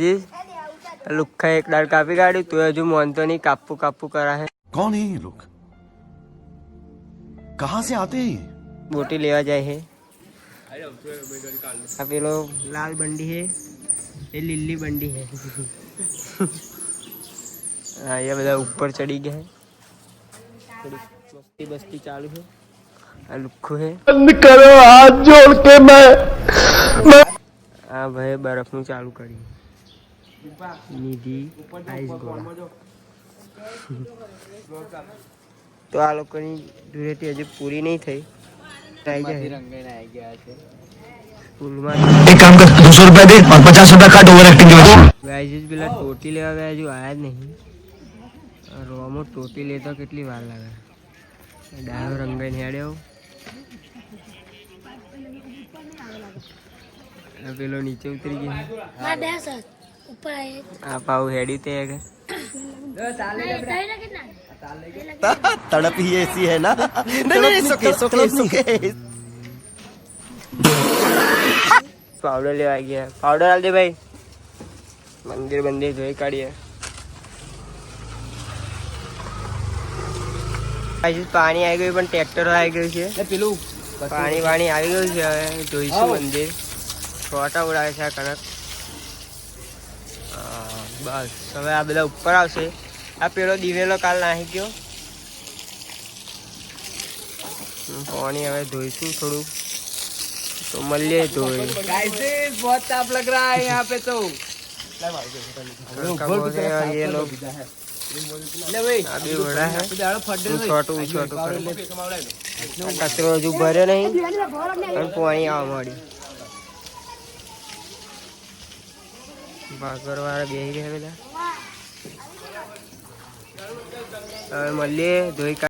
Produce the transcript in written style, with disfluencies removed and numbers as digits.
जी लुखा एक डाल कापी काढ़ी तो हजू मोनतो नहीं कापू कापू करा है। कौन है ये लोग, कहाँ से आते हैं? बोटी लेवा जाए है। अभी लोग लाल बंडी है, ये लिल्ली बंडी है। हाँ ये બધા ऊपर चढ़ी गए हैं। मस्ती बस्ती चालू है। लुखो है बंद करो हाथ जोड़ के मैं हाँ भाई बर्फ નું ચાલુ કરી નિધિ આઈસ ગોળા તો આ લોકોની ધૂળેટી હજી પૂરી નહીં થઈ આવી ગયા છે સ્કૂલમાં एक काम कर 200 रुपया दे और 50 रुपया काट ओवर एक्टिंग के वजह ગાઈઝ પેલા ટોટી લેવા ગયા હજુ આયા જ નહીં રોમો ટોટી લેતો કેટલી વાર લાગે ડાયો રંગાઈને હેડ્યો પેલો નીચે ઉતરી ગયો આ પાઉ હેડી તે तड़प ही ऐसी है ना। नहीं सुके पाउडर ले आ गया पाउडर डाल दे भाई मंदिर बंदिर धोई काढ़िए पानी आई गई पण ट्रेक्टर आई गई है पानी वाणी आई गई है હવે જોઈશું મંદિર છોટા ઉડાવે છે આ કણક બસ હવે આ બધા ઉપર આવશે આ પેલો દિવેલો કાલ નાહી ગયો પાણી હવે ધોઈશું થોડું तो मल्ले तो गाइस बहुत ताप लग रहा है यहाँ पे तो ये लोग अभी बड़ा है छोटू छोटू कचरो हजू भरे नहीं पानी आवा मળી ભાગર વાળા બેહી ગયા બધા હવે મળીએ ધોઈ